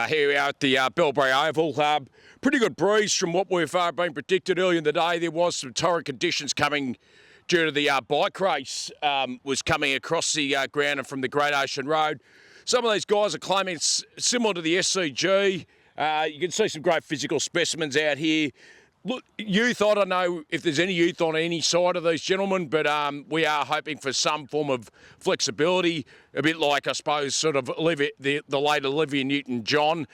Here we are at the Bellbrae Oval. Pretty good breeze from what we've been predicted earlier in the day. There was some torrid conditions coming due to the bike race was coming across the ground and from the Great Ocean Road. Some of these guys are claiming it's similar to the SCG. You can see some great physical specimens out here. Look, youth, I don't know if there's any youth on any side of these gentlemen, but we are hoping for some form of flexibility, a bit like, I suppose, sort of the late Olivia Newton-John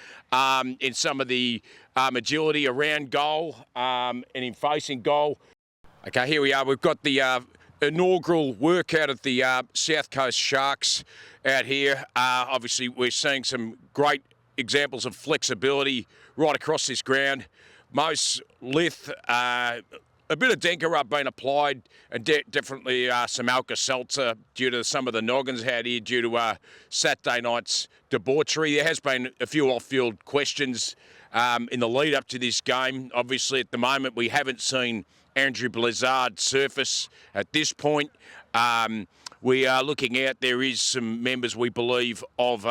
in some of the agility around goal and in facing goal. Okay, here we are. We've got the inaugural workout of the South Coast Sharks out here. Obviously, we're seeing some great examples of flexibility right across this ground. Most lith, a bit of Denker rub being applied, and definitely some Alka-Seltzer due to some of the noggins out here due to Saturday night's debauchery. There has been a few off-field questions in the lead up to this game. Obviously, at the moment, we haven't seen Andrew Blizzard surface at this point. We are looking out. There is some members, we believe, of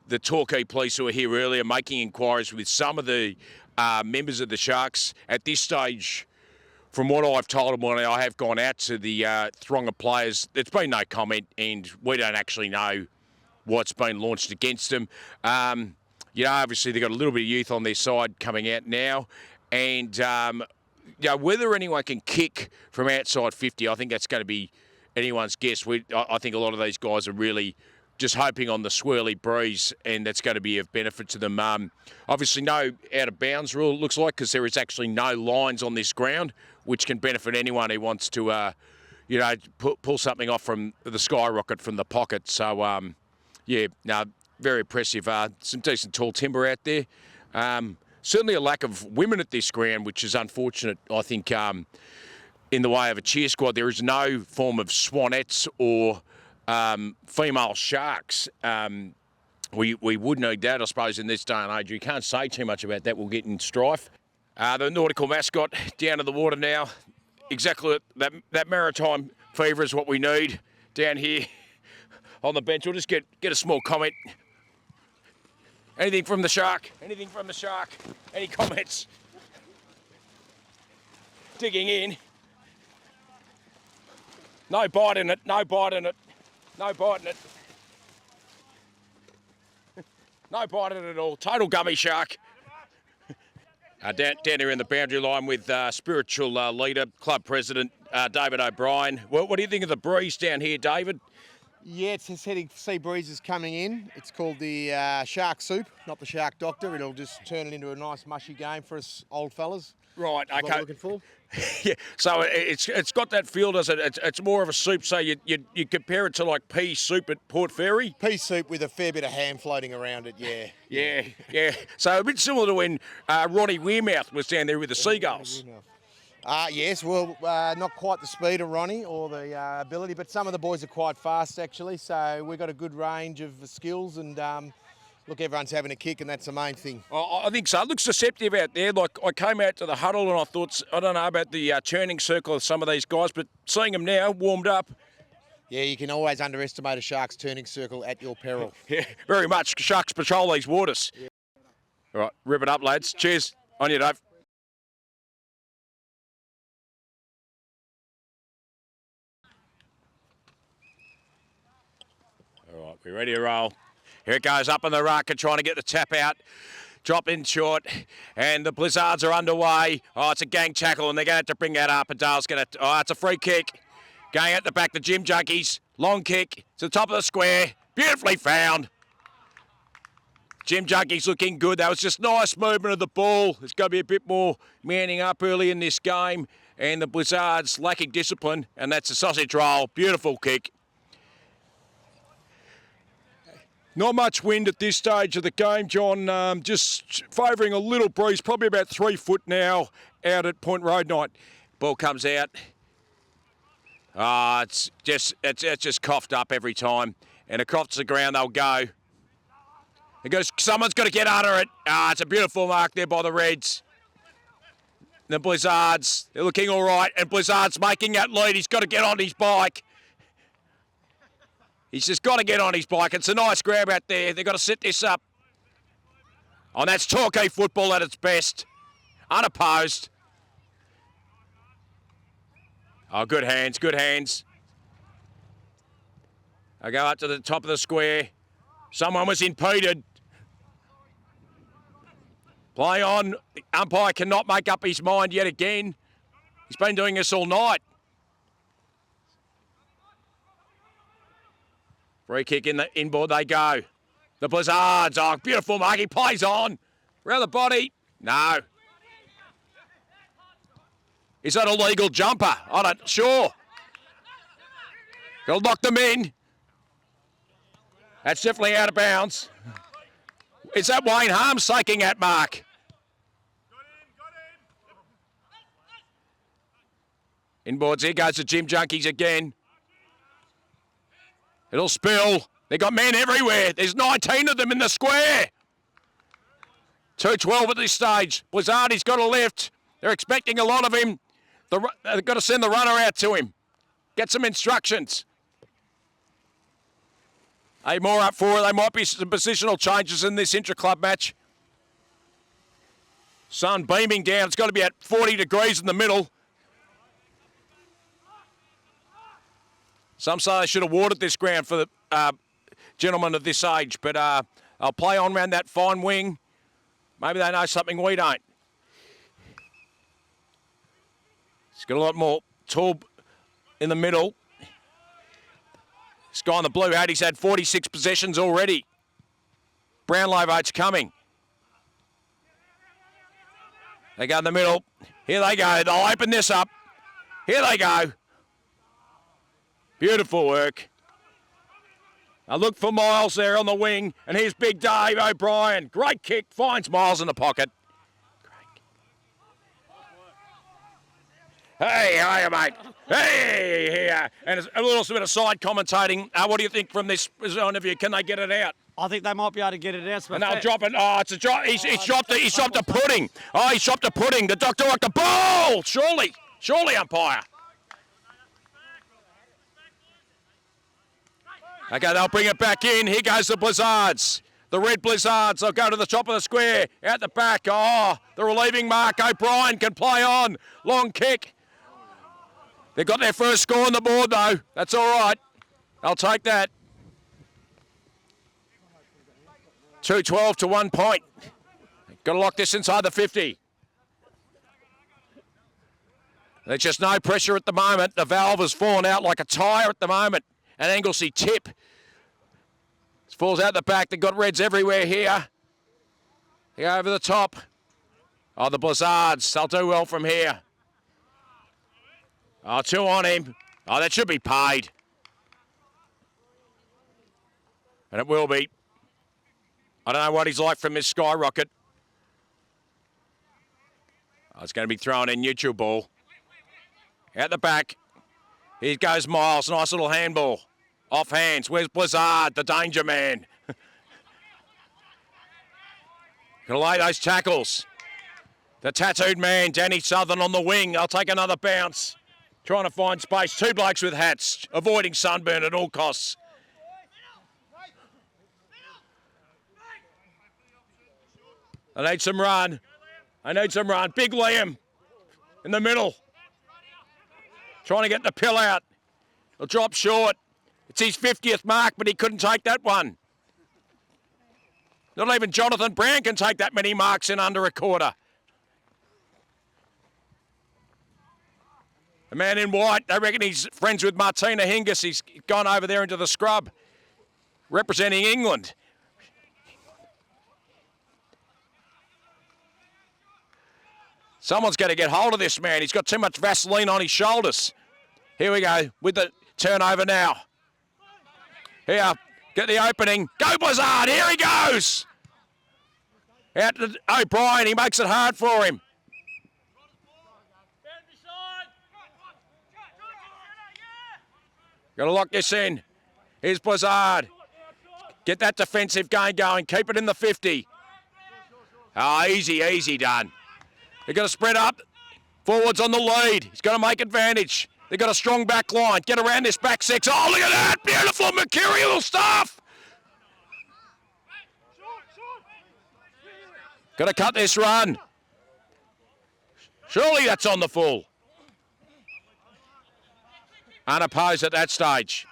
the Torquay police who were here earlier making inquiries with some of the members of the Sharks. At this stage, from what I've told them when I have gone out to the throng of players, there's been no comment and we don't actually know what's been launched against them. Obviously they've got a little bit of youth on their side coming out now, and whether anyone can kick from outside 50, I think that's going to be anyone's guess. I think a lot of these guys are really just hoping on the swirly breeze, and that's going to be of benefit to them. Obviously, no out-of-bounds rule, it looks like, because there is actually no lines on this ground, which can benefit anyone who wants to, pull something off from the skyrocket from the pocket. So, very impressive. Some decent tall timber out there. Certainly a lack of women at this ground, which is unfortunate, I think, in the way of a cheer squad. There is no form of swanettes or female sharks. We would need that, I suppose, in this day and age. We can't say too much about that. We'll get in strife. The nautical mascot down to the water now. Exactly that maritime fever is what we need down here on the bench. We'll just get a small comment. Anything from the shark? Anything from the shark? Any comments? Digging in. No bite in it. No bite in it. No bite in it. No bite in it at all. Total gummy shark. Down here in the boundary line with spiritual leader, club president, David O'Brien. What do you think of the breeze down here, David? Yeah, it's heading sea breezes coming in. It's called the shark soup, not the shark doctor. It'll just turn it into a nice mushy game for us old fellas. Right, okay. What we're looking for. Yeah, so it's got that feel, does it? It's more of a soup, so you compare it to like pea soup at Port Fairy? Pea soup with a fair bit of ham floating around it, yeah. Yeah. So a bit similar to when Ronnie Weirmouth was down there with the seagulls. Yes, well, not quite the speed of Ronnie or the ability, but some of the boys are quite fast actually, so we've got a good range of skills, and look, everyone's having a kick, and that's the main thing. I think so. It looks deceptive out there. Like, I came out to the huddle and I thought, I don't know about the churning circle of some of these guys, but seeing them now, warmed up. Yeah, you can always underestimate a shark's turning circle at your peril. Yeah, very much. Sharks patrol these waters. Yeah. All right, rip it up, lads. Cheers. On you, Dave. All right, we're ready to roll. Here it goes up in the ruck and trying to get the tap out. Drop in short, and the Blizzards are underway. Oh, it's a gang tackle, and they're going to have to bring that up, and Dale's going to... Oh, it's a free kick. Going at the back, the Gym Junkies. Long kick to the top of the square. Beautifully found. Gym Junkies looking good. That was just nice movement of the ball. There's got to be a bit more manning up early in this game, and the Blizzards lacking discipline, and that's a sausage roll. Beautiful kick. Not much wind at this stage of the game, John. Just favouring a little breeze, probably about 3 foot now out at Point Road Night. Ball comes out. It's just coughed up every time. And across the ground they'll go. It goes, someone's got to get under it. It's a beautiful mark there by the Reds. The Blizzards, they're looking all right. And Blizzard's making that lead. He's got to get on his bike. He's just got to get on his bike. It's a nice grab out there. They've got to set this up. Oh, that's Torquay football at its best. Unopposed. Oh, good hands, good hands. I go up to the top of the square. Someone was impeded. Play on. The umpire cannot make up his mind yet again. He's been doing this all night. Free kick in the inboard they go. The Blizzards. Oh, beautiful mark. He plays on. Around the body. No. Is that a legal jumper? I'm not sure. They'll knock them in. That's definitely out of bounds. Is that Wayne Harms taking that mark? Inboards, here goes the Gym Junkies again. It'll spill. They got men everywhere. There's 19 of them in the square. 2-12 at this stage. Blizzardi's got a lift. They're expecting a lot of him. They've got to send the runner out to him. Get some instructions. Hey, more up for it. There might be some positional changes in this intra-club match. Sun beaming down. It's got to be at 40 degrees in the middle. Some say they should have watered this ground for the gentlemen of this age, but I'll play on around that fine wing. Maybe they know something we don't. He's got a lot more tall in the middle. This guy in the blue hat, he's had 46 possessions already. Brownlow vote's coming. They go in the middle. Here they go. They'll open this up. Here they go. Beautiful work. I look for Miles there on the wing, and here's Big Dave O'Brien. Great kick, finds Miles in the pocket. Hey, how are you, mate? Hey, here. And a little bit of side commentating. What do you think from this interview? Can they get it out? I think they might be able to get it out. And they'll drop it. Oh, it's a drop. He's dropped the pudding. Oh, he's dropped the pudding. The doctor rocked the ball. Surely, umpire. Okay, they'll bring it back in. Here goes the Blizzards. The red Blizzards. They'll go to the top of the square. Out the back. Oh, the relieving mark. O'Brien can play on. Long kick. They've got their first score on the board, though. That's all right. I'll take that. 2-12 to 1 point. Got to lock this inside the 50. There's just no pressure at the moment. The valve has fallen out like a tyre at the moment. An Anglesey tip. It falls out the back. They've got reds everywhere here. They go over the top. Oh, the Blizzards. They'll do well from here. Oh, 2 on him. Oh, that should be paid. And it will be. I don't know what he's like from this skyrocket. Oh, it's going to be thrown in neutral ball. Out the back. Here goes Miles. Nice little handball. Off hands. Where's Blizzard, the danger man? Gonna lay those tackles. The tattooed man, Danny Southern on the wing. They'll take another bounce. Trying to find space. 2 blokes with hats. Avoiding sunburn at all costs. They need some run. Big Liam in the middle. Trying to get the pill out. He'll drop short. It's his 50th mark, but he couldn't take that one. Not even Jonathan Brown can take that many marks in under a quarter. The man in white, they reckon he's friends with Martina Hingis. He's gone over there into the scrub, representing England. Someone's got to get hold of this man. He's got too much Vaseline on his shoulders. Here we go with the turnover now. Here, get the opening. Go Blizzard, here he goes. Out to O'Brien, he makes it hard for him. Got to lock this in. Here's Blizzard. Get that defensive game going. Keep it in the 50. Oh, easy done. They've got to spread up. Forwards on the lead. He's got to make advantage. They've got a strong back line. Get around this back 6. Oh, look at that. Beautiful mercurial stuff. Got to cut this run. Surely that's on the full. Unopposed at that stage.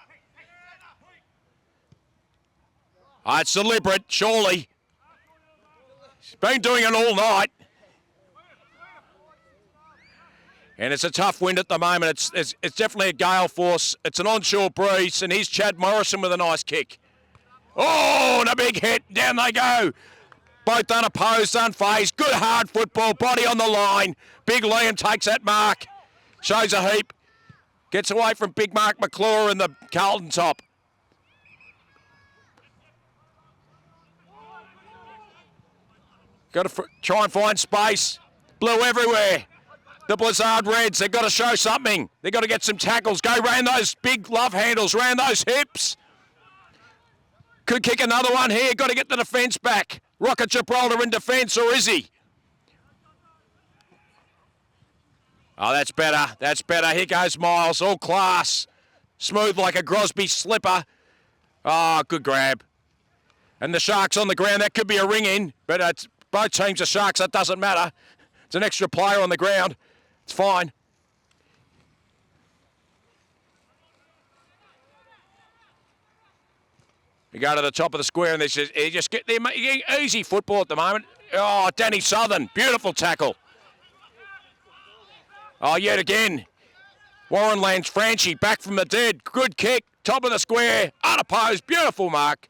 Oh, it's deliberate, surely. He's been doing it all night. And it's a tough wind at the moment. It's definitely a gale force. It's an onshore breeze, and here's Chad Morrison with a nice kick. Oh, and a big hit. Down they go. Both unopposed, unfazed. Good hard football, body on the line. Big Liam takes that mark. Shows a heap. Gets away from Big Mark McClure in the Carlton top. Got to try and find space. Blue everywhere. The Blizzard Reds, they've got to show something. They've got to get some tackles. Go round those big love handles, round those hips. Could kick another one here. Got to get the defence back. Rocket Gibraltar in defence, or is he? Oh, that's better. That's better. Here goes Miles, all class. Smooth like a Grosby slipper. Oh, good grab. And the Sharks on the ground. That could be a ring in, but it's both teams are Sharks. That doesn't matter. It's an extra player on the ground. It's fine. You go to the top of the square and they just get there. Easy football at the moment. Oh, Danny Southern. Beautiful tackle. Oh, yet again. Warren lands Franchi back from the dead. Good kick. Top of the square. Unopposed. Beautiful mark.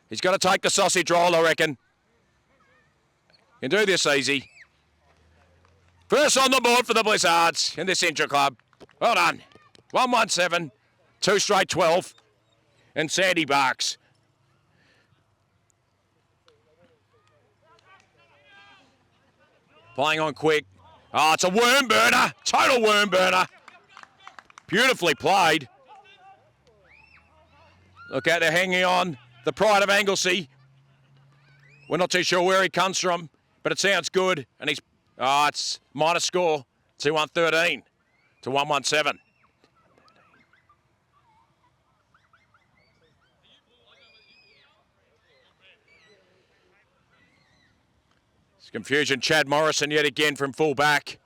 He's got to take the sausage roll, I reckon. Can do this easy. First on the board for the Blizzards in this intra club. Well done. 117, 2 straight 12, and Sandy Barks. Playing on quick. Oh, it's a worm burner. Total worm burner. Beautifully played. Look out, they're hanging on. The pride of Anglesey. We're not too sure where he comes from, but it sounds good. And it's minus score. 2-1-13 to 1-1-7. It's confusion. Chad Morrison yet again from full back.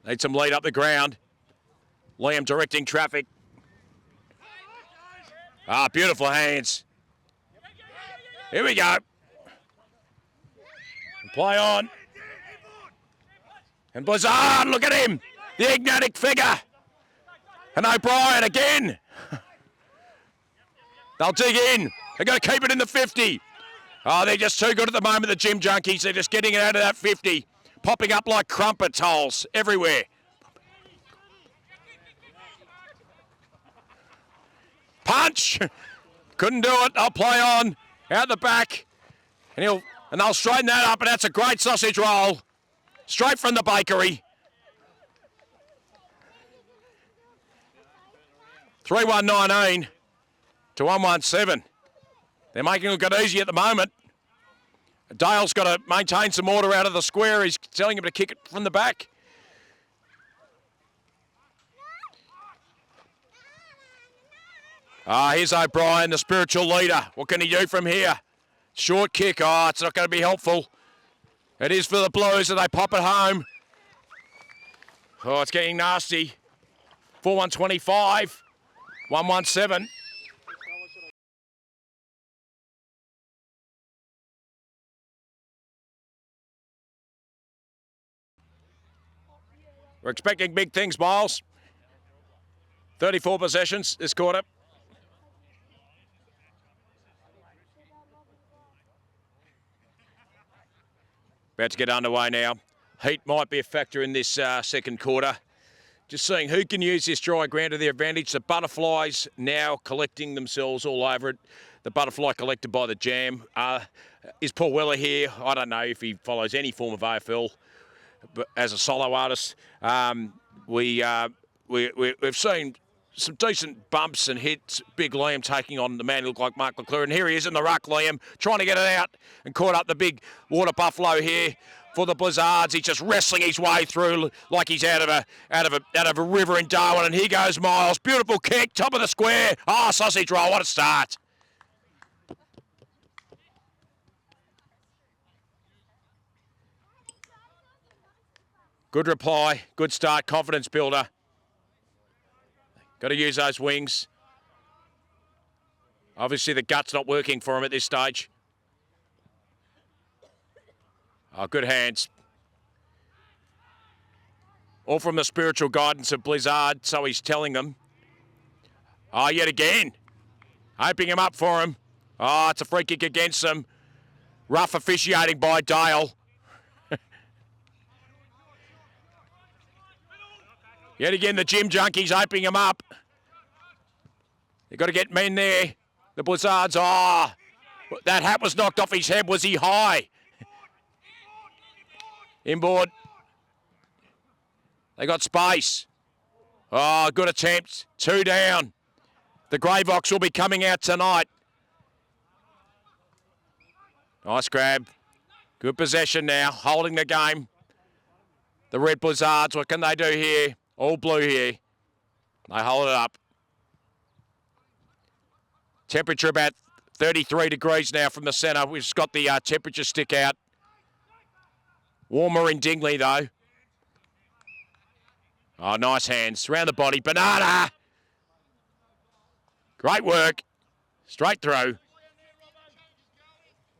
Need some lead up the ground. Liam directing traffic. Ah, beautiful hands. Here we go. Play on. And Blizzard, look at him. The enigmatic figure. And O'Brien again. They'll dig in. They've got to keep it in the 50. Oh, they're just too good at the moment, the gym junkies. They're just getting it out of that 50. Popping up like crumpet holes everywhere. Punch! Couldn't do it. They'll play on. Out the back. And they'll straighten that up, and that's a great sausage roll. Straight from the bakery. 3-1-19 to 1-1-7. They're making it look easy at the moment. Dale's got to maintain some order out of the square. He's telling him to kick it from the back. Here's O'Brien, the spiritual leader. What can he do from here? Short kick. Oh, it's not going to be helpful. It is for the Blues, and they pop it home. Oh, it's getting nasty. 4-1-25. 1-1-7. We're expecting big things, Miles. 34 possessions this quarter. About to get underway now. Heat might be a factor in this second quarter. Just seeing who can use this dry ground to their advantage. The Butterflies now collecting themselves all over it. The Butterfly collected by the Jam. Is Paul Weller here? I don't know if he follows any form of AFL, but as a solo artist, we've seen some decent bumps and hits. Big Liam taking on the man who looked like Mark McClure. And here he is in the ruck, Liam, trying to get it out and caught up the big water buffalo here. for the Blizzards. He's just wrestling his way through like he's out of a river in Darwin. And here goes Miles. Beautiful kick, top of the square. Oh, sausage roll, what a start. Good reply, good start, confidence builder. Got to use those wings. Obviously the gut's not working for him at this stage. Oh, good hands. All from the spiritual guidance of Blizzard, so he's telling them. Oh, yet again. Opening him up for him. Oh, it's a free kick against them. Rough officiating by Dale. Yet again, the gym junkies opening him up. They've got to get men there. The Blizzards, oh, that hat was knocked off his head. Was he high? Inboard. They got space. Oh, good attempt. 2 down. The Greyvox will be coming out tonight. Nice grab. Good possession now, holding the game. The Red Blizzards, what can they do here? All blue here. They hold it up. Temperature about 33 degrees now from the centre. We've just got the temperature stick out. Warmer in Dingley, though. Oh, nice hands. Around the body. Banana! Great work. Straight through.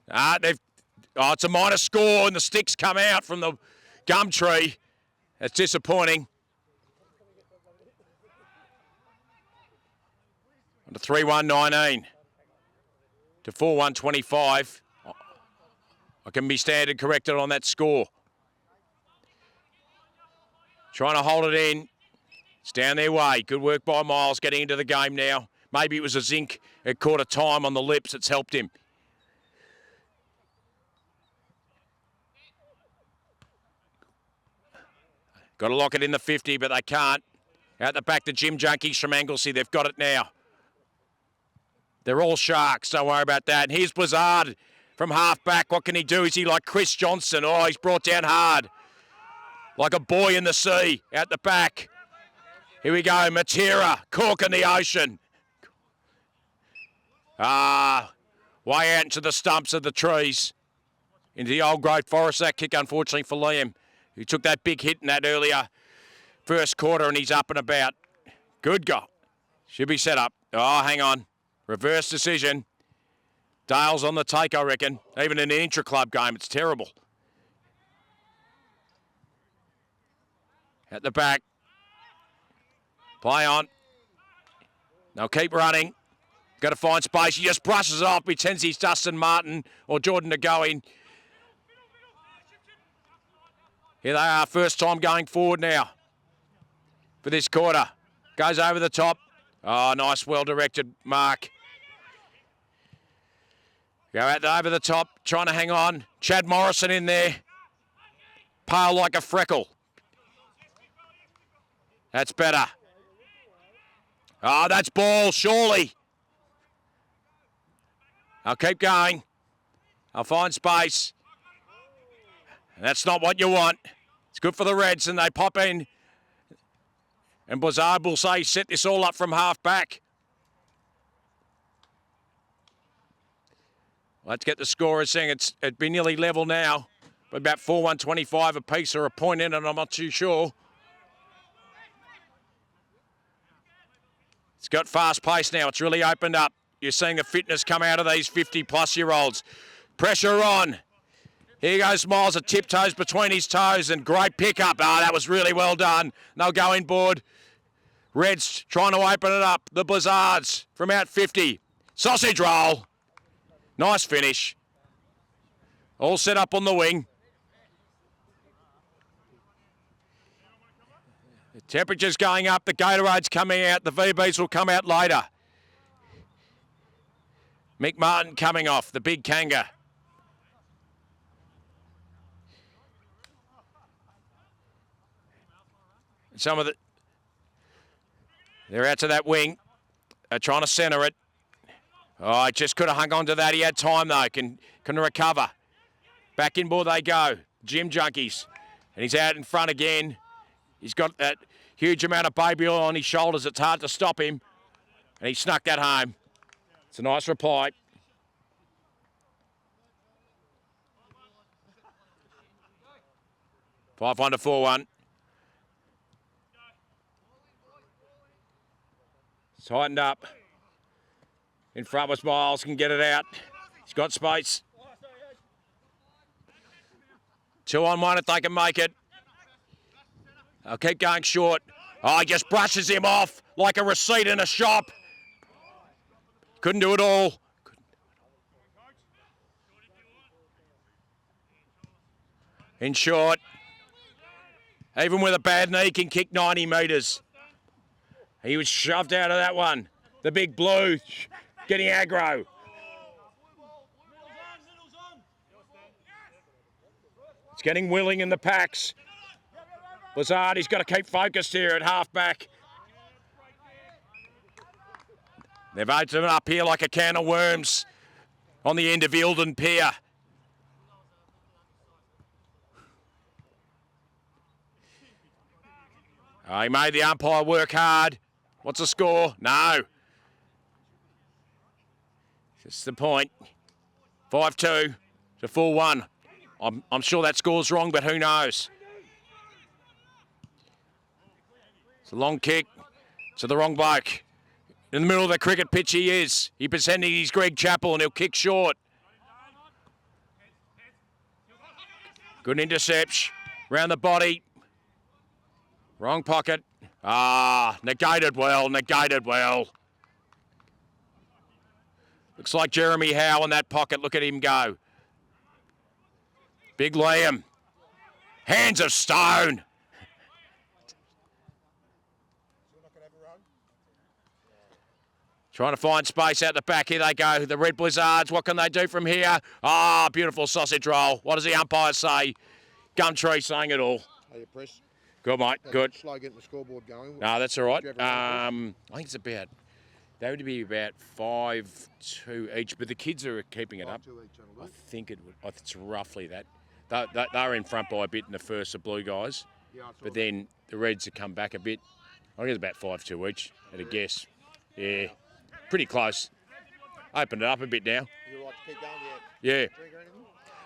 It's a minor score, and the sticks come out from the gum tree. That's disappointing. To 3-1-19 to 4-1-25. I can be standard corrected on that score. Trying to hold it in. It's down their way. Good work by Miles getting into the game now. Maybe it was a zinc at quarter time on the lips that's helped him. Got to lock it in the 50, but they can't. Out the back, the gym junkies from Anglesey. They've got it now. They're all Sharks, don't worry about that. And here's Blizzard from half-back. What can he do? Is he like Chris Johnson? Oh, he's brought down hard. Like a boy in the sea, out the back. Here we go, Matera, cork in the ocean. Way out into the stumps of the trees. Into the old growth forest, that kick, unfortunately, for Liam, who took that big hit in that earlier first quarter, and he's up and about. Good goal. Should be set up. Oh, hang on. Reverse decision. Dale's on the take, I reckon. Even in an intra-club game, it's terrible. At the back. Play on. They'll keep running. Got to find space. He just brushes it off, pretends he's Dustin Martin or Jordan Nagoin. Here they are, first time going forward now for this quarter. Goes over the top. Oh, nice, well-directed mark. Go out over the top, trying to hang on. Chad Morrison in there. Pale like a freckle. That's better. Oh, that's ball, surely. I'll keep going. I'll find space. That's not what you want. It's good for the Reds, and they pop in. And Blizzard will say, set this all up from half-back. Let's get the scorers saying it'd be nearly level now. But about 4-1-25 apiece or a point in, and I'm not too sure. It's got fast pace now. It's really opened up. You're seeing the fitness come out of these 50-plus-year-olds. Pressure on. Here goes Miles, at tiptoes between his toes, and great pickup. Oh, that was really well done. They'll go inboard. Reds trying to open it up. The Blizzards from out 50. Sausage roll. Nice finish. All set up on the wing. The temperature's going up. The Gatorade's coming out. The VBs will come out later. Mick Martin coming off. The big Kanga. Some of the... They're out to that wing. They're trying to centre it. Oh, he just could have hung on to that. He had time, though. Can recover. Back inboard they go. gym junkies. And he's out in front again. He's got that huge amount of baby oil on his shoulders. It's hard to stop him. And he snuck that home. It's a nice reply. Five 1 to 4-1. Tightened up. In front was Miles, can get it out. He's got space. 2 on 1 if they can make it. They'll keep going short. Oh, he just brushes him off like a receipt in a shop. Couldn't do it all. In short, even with a bad knee, can kick 90 metres. He was shoved out of that one. The big blue getting aggro. It's getting willing in the packs. Blizzard, he's got to keep focused here at half-back. They've opened up here like a can of worms on the end of Eildon Pier. Oh, he made the umpire work hard. What's the score? No. Just the point. 5-2 to 4-1. I'm sure that score's wrong, but who knows? It's a long kick to the wrong bloke. In the middle of the cricket pitch he is. He's pretending he's Greg Chappell and he'll kick short. Good intercept. Round the body. Wrong pocket. Ah, negated well, negated well. Looks like Jeremy Howe in that pocket. Look at him go. Big Liam. Hands of stone. Trying to find space out the back. Here they go. The Red Blizzards. What can they do from here? Ah, beautiful sausage roll. What does the umpire say? Gumtree saying it all. Are you press? Good, mate. Good. Slow getting the scoreboard going. No, that's all right. I think it's about, they would be about 5-2 each, but the kids are keeping it up. I think it would. It's roughly that. They're in front by a bit in the first, the blue guys, but then the Reds have come back a bit. I think it's about 5-2 each at a guess. Yeah, pretty close. Opened it up a bit now. You like to keep going? Yeah.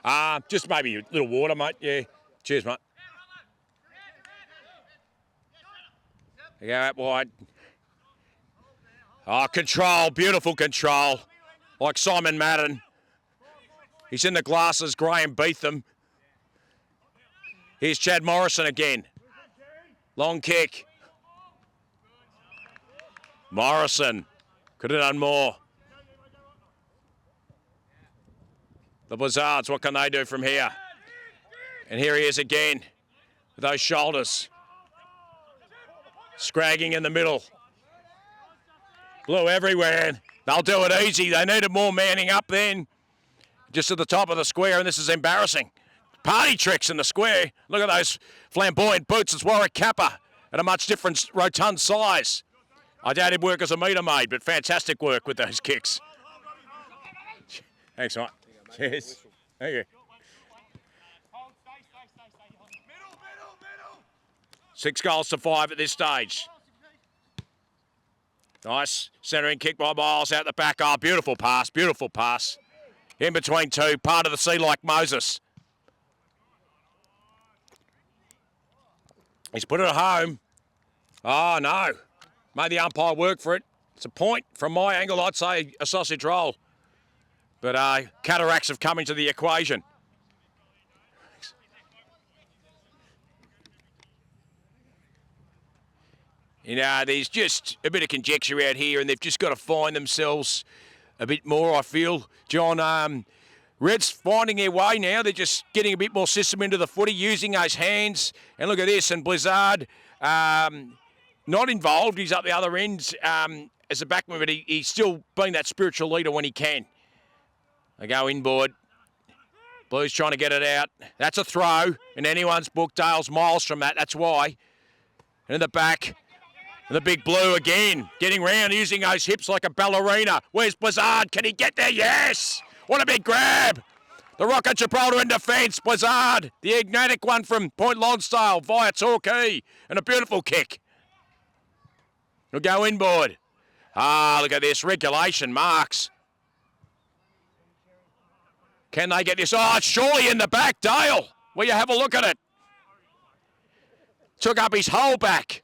Yeah. Just maybe a little water, mate. Yeah. Cheers, mate. They go out wide. Oh, control. Beautiful control. Like Simon Madden. He's in the glasses. Graham Beetham. Here's Chad Morrison again. Long kick. Morrison. Could have done more. The Blizzards, what can they do from here? And here he is again with those shoulders. Scragging in the middle. Blue everywhere. They'll do it easy. They needed more manning up then. Just at the top of the square, and this is embarrassing. Party tricks in the square. Look at those flamboyant boots. It's Warwick Kappa at a much different rotund size. I doubt he'd work as a meter maid, but fantastic work with those kicks. Thanks, mate. Cheers. Thank you. 6 goals to 5 at this stage. Nice centering kick by Miles out the back. Oh, beautiful pass, beautiful pass. In between two, part of the sea like Moses. He's put it at home. Oh, no. Made the umpire work for it. It's a point. From my angle, I'd say a sausage roll. But cataracts have come into the equation. You know, there's just a bit of conjecture out here, and they've just got to find themselves a bit more, I feel. John, Reds finding their way now. They're just getting a bit more system into the footy, using those hands. And look at this, and Blizzard, not involved. He's up the other end as a backman, but he's still being that spiritual leader when he can. They go inboard. Blues trying to get it out. That's a throw in anyone's book. Dale's miles from that, that's why. And in the back, and the big blue again, getting round, using those hips like a ballerina. Where's Blizzard? Can he get there? Yes! What a big grab! The Rocket Gibraltar in defence. Blizzard. The Ignatic one from Point Lonsdale via Torquay. And a beautiful kick. We'll go inboard. Ah, look at this. Regulation marks. Can they get this? Oh, it's surely in the back. Dale, will you have a look at it? Took up his whole back.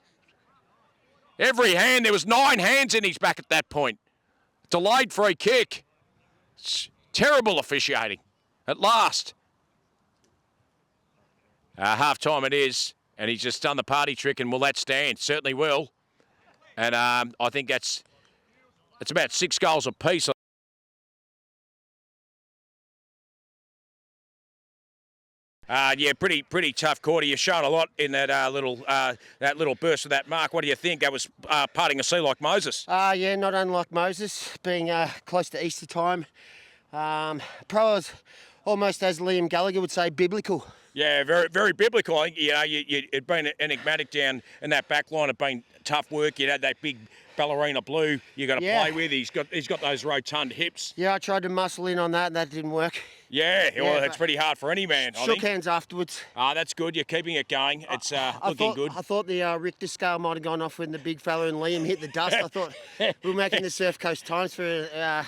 Every hand. There was 9 hands in his back at that point. Delayed free kick. It's terrible officiating. At last. Half-time it is. And he's just done the party trick, and will that stand? Certainly will. And I think it's about 6 goals apiece. Yeah, pretty tough quarter. You've shown a lot in that little burst of that mark. What do you think? That was parting a sea like Moses. Yeah, not unlike Moses, being close to Easter time. Probably almost, as Liam Gallagher would say, biblical. Yeah, very, very biblical. I think, it'd been enigmatic down in that back line. It'd been tough work. You had that big ballerina blue you got to play with. He's got those rotund hips. Yeah, I tried to muscle in on that, and that didn't work. Yeah, well, it's pretty hard for any man, I think. Shook hands afterwards. That's good. You're keeping it going. It's looking good. I thought the Richter scale might have gone off when the big fella and Liam hit the dust. I thought we were making the Surf Coast Times for a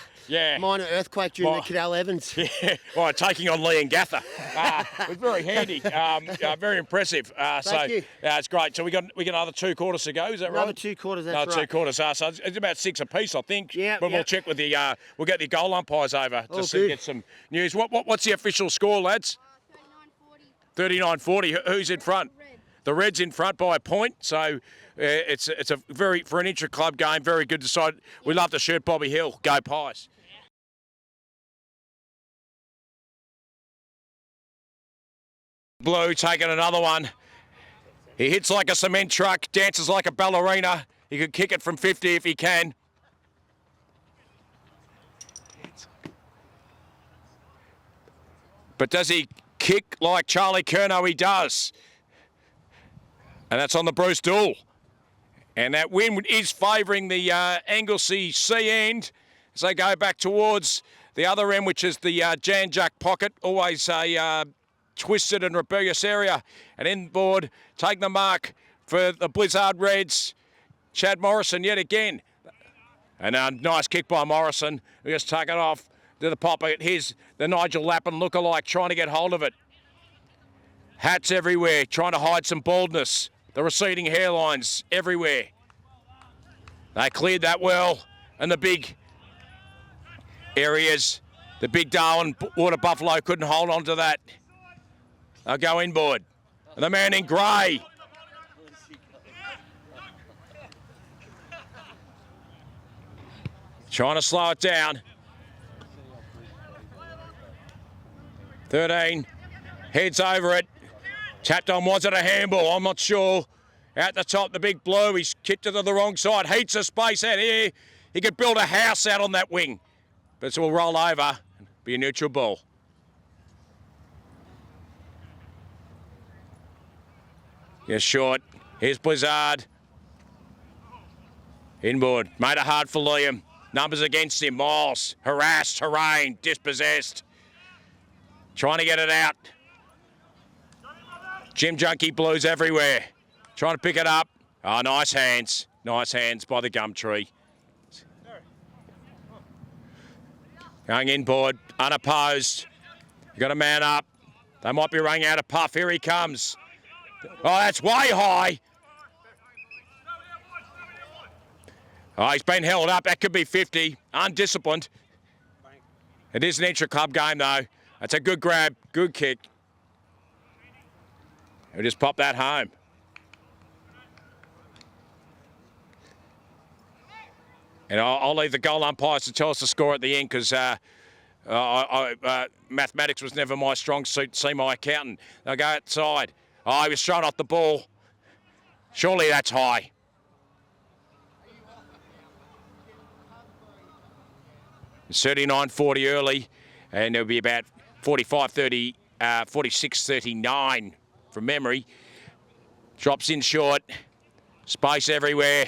minor earthquake during the Cadell Evans. Yeah, well, taking on Lee and Gather. It was very handy. Very impressive. Thank you. It's great. So we got another 2 quarters to go. Is that right? Another 2 quarters. That's another right. 2 quarters. So it's about 6 apiece, I think. Yeah. But we'll check with the. We'll get the goal umpires over to get some news. What's the official score, lads? 39-40. Who's in front? The Reds in front by a point. So it's a very, for an intra-club game, very good decide. We love to shoot Bobby Hill. Go Pies. Blue taking another one. He hits like a cement truck, dances like a ballerina. He could kick it from 50 if he can. But does he kick like Charlie Curnow? He does. And that's on the Bruce Duel. And that win is favouring the Anglesey C end as they go back towards the other end, which is the Jan Jack pocket. Always a twisted and rebellious area. And inboard, take the mark for the Blizzard Reds. Chad Morrison yet again. And a nice kick by Morrison. We just take it off to the pocket. Here's the Nigel Lappin lookalike trying to get hold of it. Hats everywhere, trying to hide some baldness. The receding hairlines everywhere. They cleared that well. And the big areas, the big Darwin Water Buffalo couldn't hold on to that. They'll go inboard. And the man in grey. Trying to slow it down. 13. Heads over it. Tapped on, was it a handball? I'm not sure. Out the top, the big blue. He's kicked it to the wrong side. Heats of space out here. He could build a house out on that wing. But it will roll over and be a neutral ball. Yeah, short. Here's Blizzard. Inboard. Made it hard for Liam. Numbers against him. Miles. Harassed. Terrain. Dispossessed. Trying to get it out. Jim Junkie Blues everywhere. Trying to pick it up. Oh, nice hands. Nice hands by the Gumtree. Going inboard. Unopposed. You got a man up. They might be running out of puff. Here he comes. Oh, that's way high. Oh, he's been held up. That could be 50. Undisciplined. It is an intra-club game, though. That's a good grab. Good kick. He'll just pop that home. And I'll leave the goal umpires to tell us the score at the end because mathematics was never my strong suit. See my accountant. They'll go outside. Oh, he was thrown off the ball. Surely that's high. It's 39-40 early, and it'll be about 45-30, 46-39 from memory. Drops in short. Space everywhere.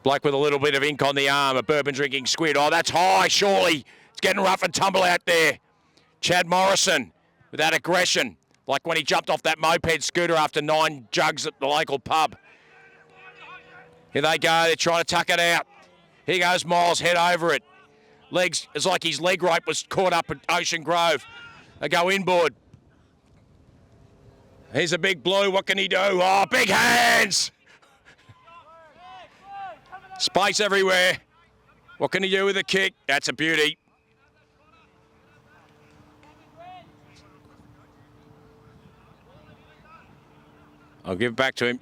Bloke with a little bit of ink on the arm, a bourbon drinking squid. Oh, that's high, surely. It's getting rough and tumble out there. Chad Morrison with that aggression, like when he jumped off that moped scooter after 9 jugs at the local pub. Here they go, they're trying to tuck it out. Here goes Miles, head over it. Legs, it's like his leg rope was caught up at Ocean Grove. They go inboard. Here's a big blue, what can he do? Oh, big hands! Space everywhere. What can he do with a kick? That's a beauty. I'll give it back to him.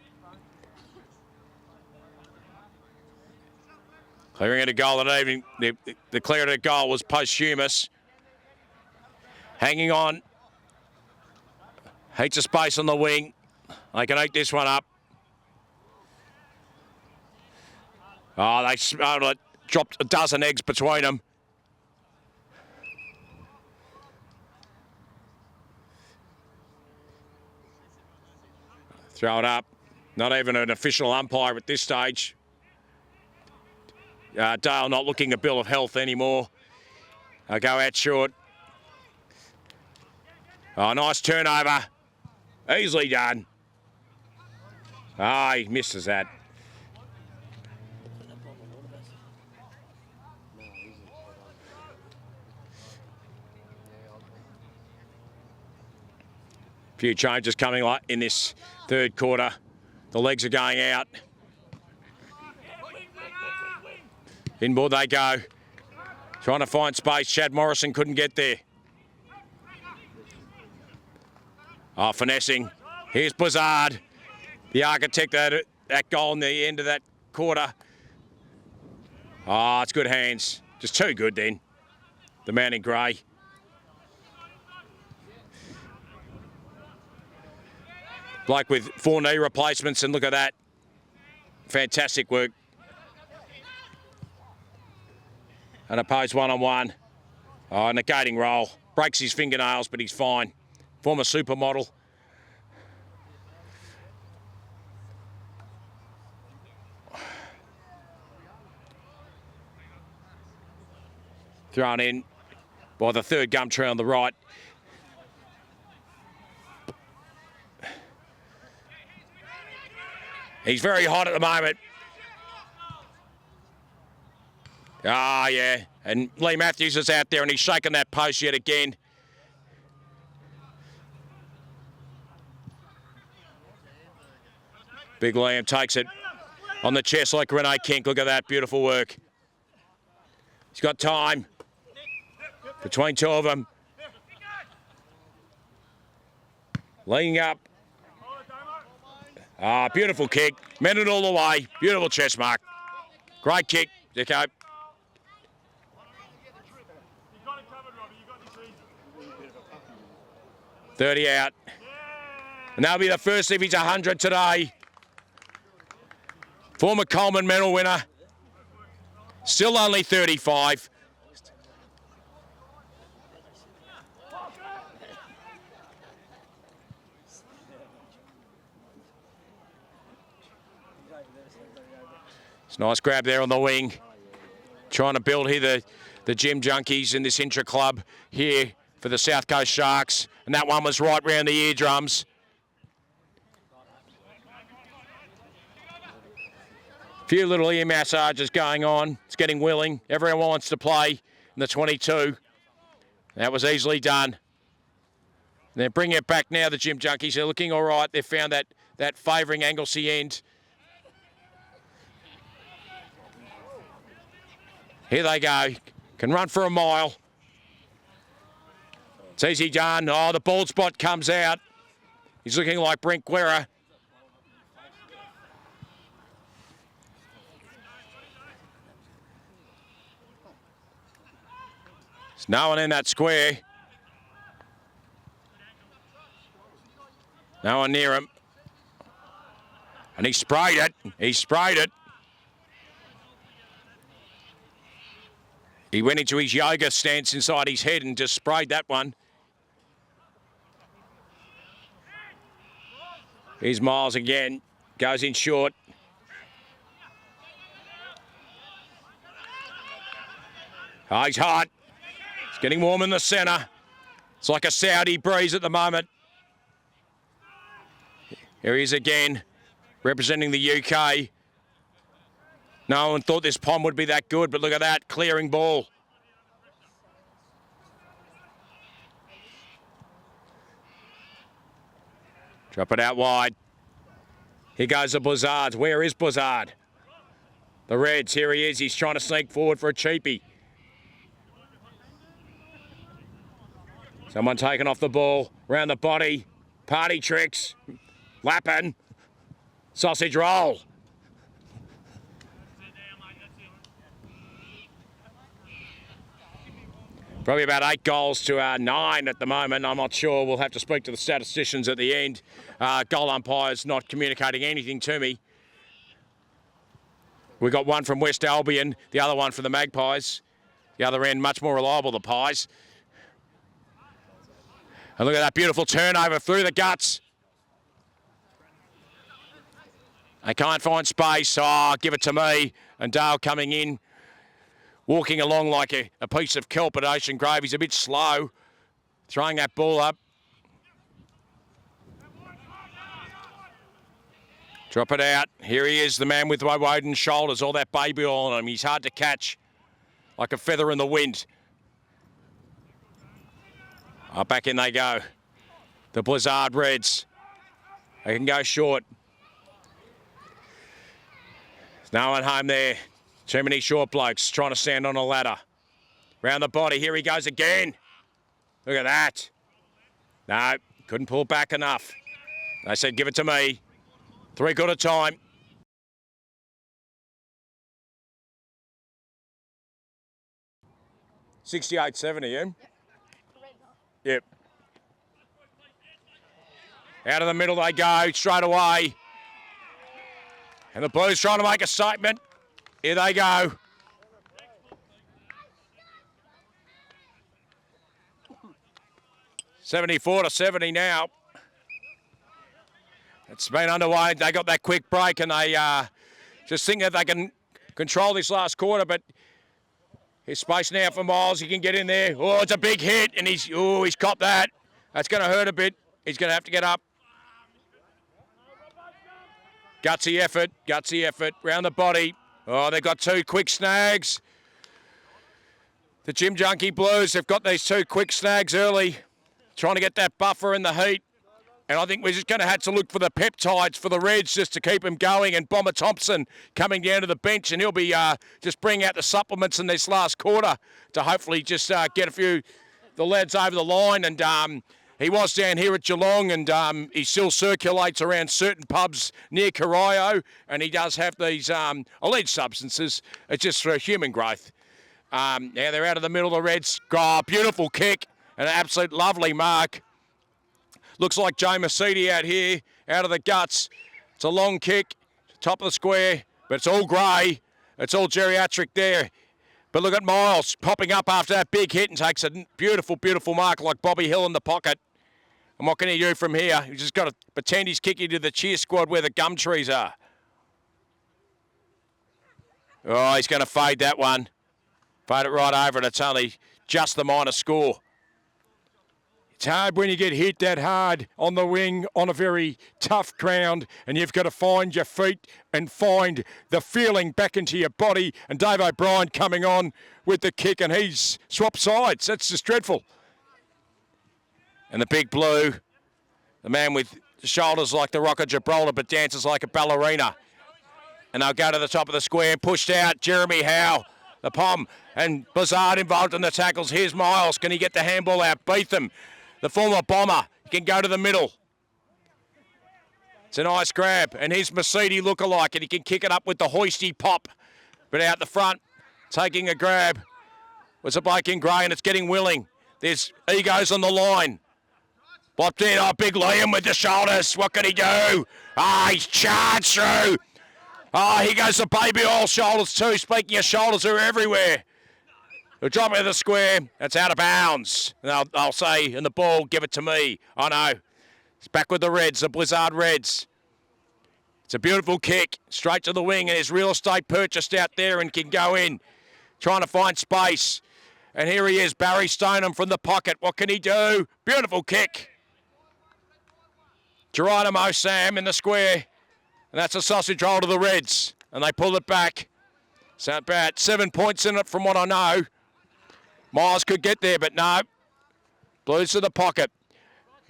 Clearing it a goal that evening. The clear at a goal was posthumous. Hanging on. Heaps of space on the wing. They can eat this one up. Oh, they dropped a dozen eggs between them. Throw it up. Not even an official umpire at this stage. Dale not looking a bill of health anymore. Go out short. Oh, nice turnover. Easily done. Ah, he misses that. Few changes coming in this third quarter. The legs are going out. Inboard they go. Trying to find space. Chad Morrison couldn't get there. Oh, finessing. Here's Blizzard, the architect of that goal in the end of that quarter. Oh, it's good hands. Just too good then. The man in grey. Bloke with 4 knee replacements, and look at that. Fantastic work. And opposed one-on-one. Oh, negating roll. Breaks his fingernails, but he's fine. Former supermodel. Thrown in by the third gum tree on the right. He's very hot at the moment. Ah, yeah. And Lee Matthews is out there and he's shaking that post yet again. Big Liam takes it on the chest like Renee Kink. Look at that, beautiful work. He's got time between 2 of them. Leaning up. Ah, beautiful kick. Meant it all the way. Beautiful chest mark. Great kick, Zico. .30 out. And that'll be the first of his 100 today. Former Coleman medal winner. Still only 35. It's a nice grab there on the wing. Trying to build here the gym junkies in this intra-club here for the South Coast Sharks. And that one was right round the eardrums. Few little ear massages going on. It's getting willing. Everyone wants to play in the 22. That was easily done. They're bringing it back now, the gym junkies. They're looking all right. They've found that favouring Anglesey end. Here they go. Can run for a mile. It's easy done. Oh, the bald spot comes out. He's looking like Brent Guerra. There's no one in that square. No one near him. And he sprayed it. He sprayed it. He went into his yoga stance inside his head and just sprayed that one. Here's Miles again. Goes in short. Oh, he's hot. getting warm in the centre. It's like a Saudi breeze at the moment. Here he is again, representing the UK. No one thought this pond would be that good, but look at that, clearing ball. Drop it out wide. Here goes the Blizzards. Where is Blizzard? The Reds, here he is. He's trying to sneak forward for a cheapie. Someone taking off the ball, round the body. Party tricks. Lapping. Sausage roll. Probably about 8 goals to 9 at the moment. I'm not sure. We'll have to speak to the statisticians at the end. Goal umpire's not communicating anything to me. We got one from West Albion, the other one from the Magpies. The other end, much more reliable, the Pies. And look at that beautiful turnover through the guts. They can't find space. Oh, give it to me. And Dale coming in, walking along like a piece of kelp at Ocean Grove. He's a bit slow, throwing that ball up. Drop it out. Here he is, the man with Woden shoulders, all that baby oil on him. He's hard to catch, like a feather in the wind. Oh, back in they go. The Blizzard Reds. They can go short. There's no one home there. Too many short blokes trying to stand on a ladder. Round the body, here he goes again. Look at that. No, couldn't pull back enough. They said, give it to me. 3/4 time. $68.70, Yep. Out of the middle they go, straight away. And the Blues trying to make a statement. Here they go. $74-70 now. It's been underway. They got that quick break and they just think that they can control this last quarter, but here's space now for Miles. He can get in there. Oh, it's a big hit and he's copped that. That's going to hurt a bit. He's going to have to get up. Gutsy effort, round the body. Oh, they've got 2 quick snags. The Gym Junkie Blues have got these 2 quick snags early, trying to get that buffer in the heat. And I think we're just going to have to look for the peptides for the Reds just to keep them going. And Bomber Thompson coming down to the bench, and he'll be just bringing out the supplements in this last quarter to hopefully just get a few the lads over the line. And he was down here at Geelong, and he still circulates around certain pubs near Corio, and he does have these alleged substances. It's just for human growth. Now they're out of the middle, the Reds. Oh, beautiful kick, and an absolute lovely mark. Looks like Joe Mercedes out here, out of the guts. It's a long kick, top of the square, but it's all grey. It's all geriatric there. But look at Miles popping up after that big hit and takes a beautiful, beautiful mark like Bobby Hill in the pocket. And what can he do from here? He's just got to pretend he's kicking to the cheer squad where the gum trees are. Oh, he's going to fade that one. Fade it right over, and it's only just the minor score. It's hard when you get hit that hard on the wing on a very tough ground, and you've got to find your feet and find the feeling back into your body. And Dave O'Brien coming on with the kick, and he's swapped sides. That's just dreadful. And the big blue, the man with shoulders like the Rock of Gibraltar but dances like a ballerina. And they'll go to the top of the square, pushed out, Jeremy Howe, the Pom, and Blizzard involved in the tackles. Here's Miles. Can he get the handball out? Beetham, the former Bomber, he can go to the middle. It's a nice grab, and here's Mercedes lookalike, and he can kick it up with the hoisty pop. But out the front, taking a grab, was a bloke in grey, and it's getting willing. There's egos on the line. Blocked in, oh, big Liam with the shoulders. What can he do? Ah, he's charged through. Oh, here goes the baby oil shoulders too. Speaking of shoulders, they're everywhere. They'll drop it to the square. That's out of bounds. And I'll say, in the ball, give it to me. I know. It's back with the Reds, the Blizzard Reds. It's a beautiful kick, straight to the wing, and there's real estate purchased out there and can go in. Trying to find space. And here he is, Barry Stoneham from the pocket. What can he do? Beautiful kick. Geronimo Sam in the square. And that's a sausage roll to the Reds. And they pull it back. So about 7 points in it from what I know. Miles could get there, but no. Blues to the pocket.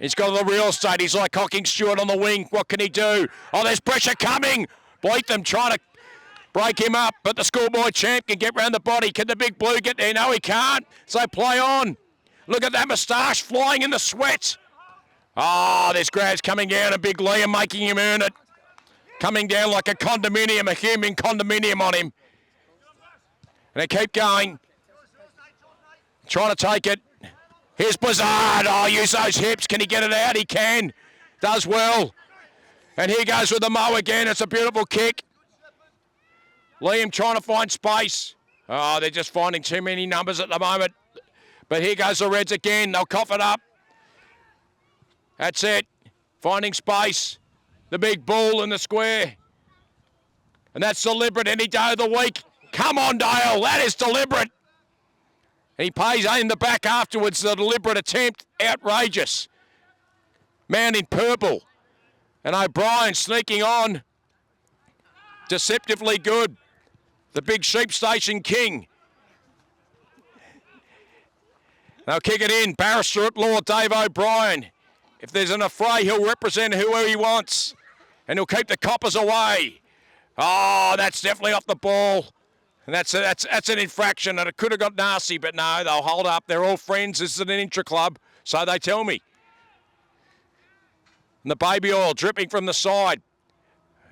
He's got the real estate. He's like Hocking Stewart on the wing. What can he do? Oh, there's pressure coming. Bleatham trying to break him up, but the schoolboy champ can get round the body. Can the big blue get there? No, he can't. So play on. Look at that moustache flying in the sweat. Oh, there's grabs coming down, and big Liam making him earn it. Coming down like a condominium, a human condominium on him. And they keep going. Trying to take it. Here's Blizzard. Oh, use those hips. Can he get it out? He can. Does well. And here goes with the mow again. It's a beautiful kick. Liam trying to find space. Oh, they're just finding too many numbers at the moment. But here goes the Reds again. They'll cough it up. That's it. Finding space. The big bull in the square. And that's deliberate any day of the week. Come on, Dale. That is deliberate. And he pays in the back afterwards. The deliberate attempt. Outrageous. Man in purple. And O'Brien sneaking on. Deceptively good. The big sheep station king. They'll kick it in. Barrister at law, Dave O'Brien. If there's an affray, he'll represent whoever he wants. And he'll keep the coppers away. Oh, that's definitely off the ball. And that's an infraction, and it could have got nasty, but no, they'll hold up. They're all friends. This is an intra-club, so they tell me. And the baby oil dripping from the side.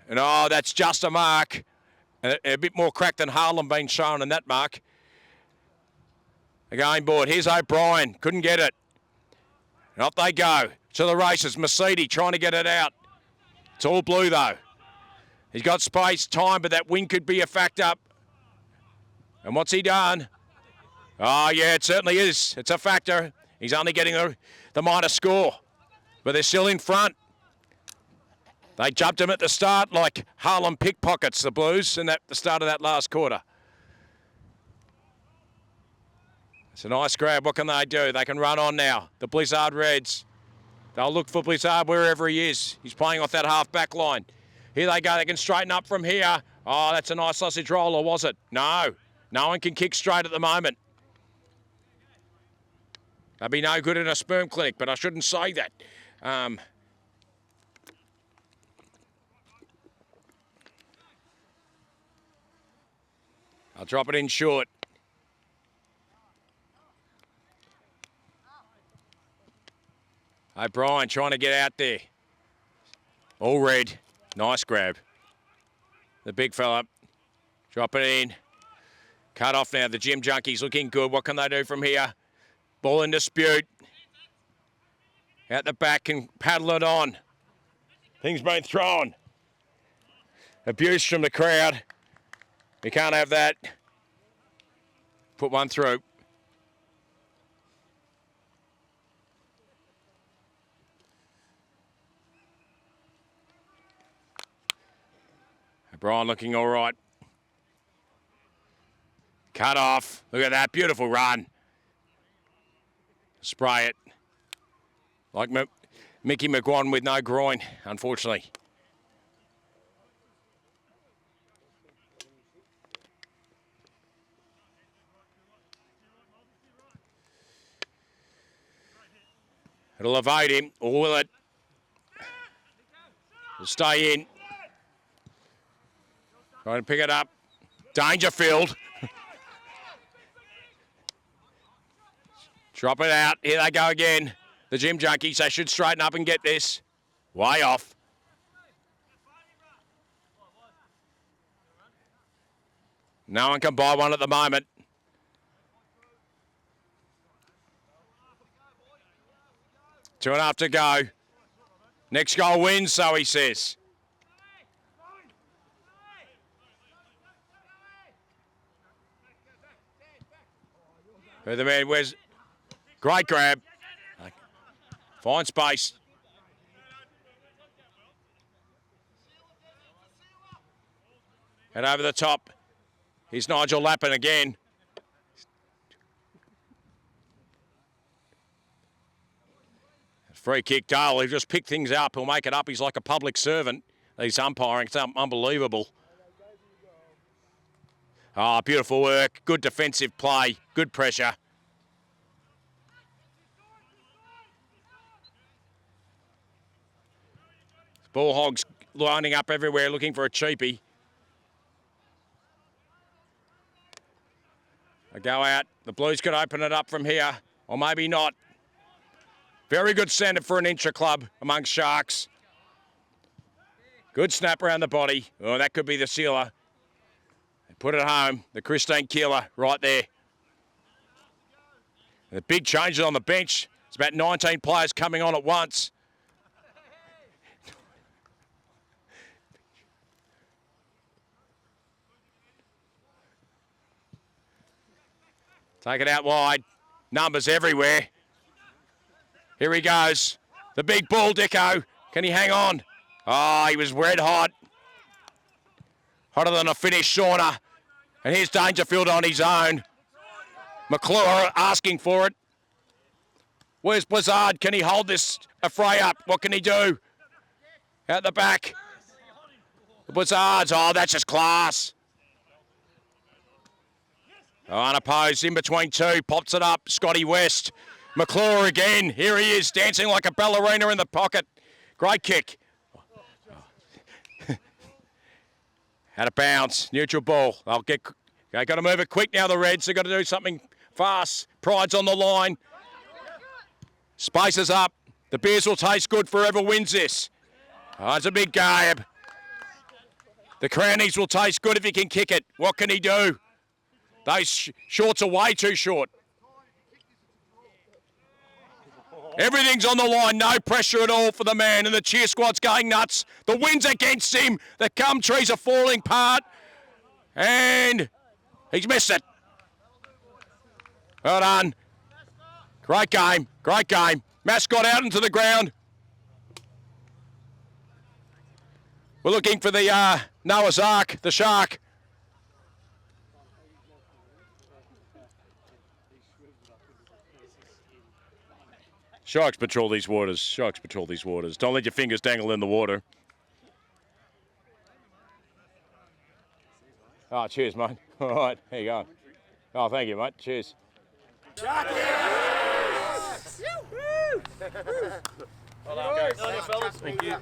And oh, that's just a mark. And a bit more crack than Harlem being shown in that mark. Again, board. Here's O'Brien. Couldn't get it. And off they go to the races. Mercedes trying to get it out. It's all blue, though. He's got space, time, but that wing could be a factor. And what's he done? Oh, yeah, it certainly is. It's a factor. He's only getting the minor score. But they're still in front. They jumped him at the start like Harlem pickpockets, the Blues, in the start of that last quarter. It's a nice grab. What can they do? They can run on now. The Blizzard Reds. They'll look for Blizzard wherever he is. He's playing off that half-back line. Here they go. They can straighten up from here. Oh, that's a nice sausage roll, or was it? No. No one can kick straight at the moment. That'd be no good in a sperm clinic, but I shouldn't say that. I'll drop it in short. O'Brien trying to get out there. All red. Nice grab. The big fella. Drop it in. Cut off now. The Gym Junkies looking good. What can they do from here? Ball in dispute. Out the back and paddle it on. Things being thrown. Abuse from the crowd. We can't have that. Put one through. O'Brien looking all right. Cut off. Look at that. Beautiful run. Spray it. Like Mickey McGuan with no groin, unfortunately. It'll evade him, or will it? It'll stay in. Trying to pick it up. Dangerfield. Drop it out. Here they go again. The Gym Junkies, they should straighten up and get this. Way off. No one can buy one at the moment. Two and a half to go. Next goal wins, so he says. Where the man, where's... Great grab. Fine space. And over the top. Here's Nigel Lappin again. Free kick, Dale. He'll just pick things up. He'll make it up. He's like a public servant. He's umpiring. It's unbelievable. Oh, beautiful work. Good defensive play. Good pressure. Bullhogs lining up everywhere looking for a cheapie. They go out. The Blues could open it up from here, or maybe not. Very good centre for an intra-club amongst Sharks. Good snap around the body. Oh, that could be the sealer. They put it home. The Christine Keeler right there. And the big changes on the bench. It's about 19 players coming on at once. Take it out wide. Numbers everywhere. Here he goes. The big bull, Dicko. Can he hang on? Oh, he was red hot. Hotter than a Finnish sauna. And here's Dangerfield on his own. McClure asking for it. Where's Blizzard? Can he hold this affray up? What can he do? Out the back. The Blizzards. Oh, that's just class. Oh, unopposed, in between two, pops it up, Scotty West. McClure again, here he is, dancing like a ballerina in the pocket. Great kick. Out of bounds, neutral ball. They got to move it quick now, the Reds. They've got to do something fast. Pride's on the line. Spaces up. The beers will taste good for whoever wins this. Oh, it's a big Gabe. The Crownies will taste good if he can kick it. What can he do? Those shorts are way too short. Everything's on the line, no pressure at all for the man, and the cheer squad's going nuts. The wind's against him. The gum trees are falling apart, and he's missed it. Well done. Great game, great game. Mascot out into the ground. We're looking for the Noah's Ark, the shark. Sharks patrol these waters. Sharks patrol these waters. Don't let your fingers dangle in the water. Oh, cheers, mate. All right, here you go. Oh, thank you, mate. Cheers. Sharkies! Well done, fellas. Thank you.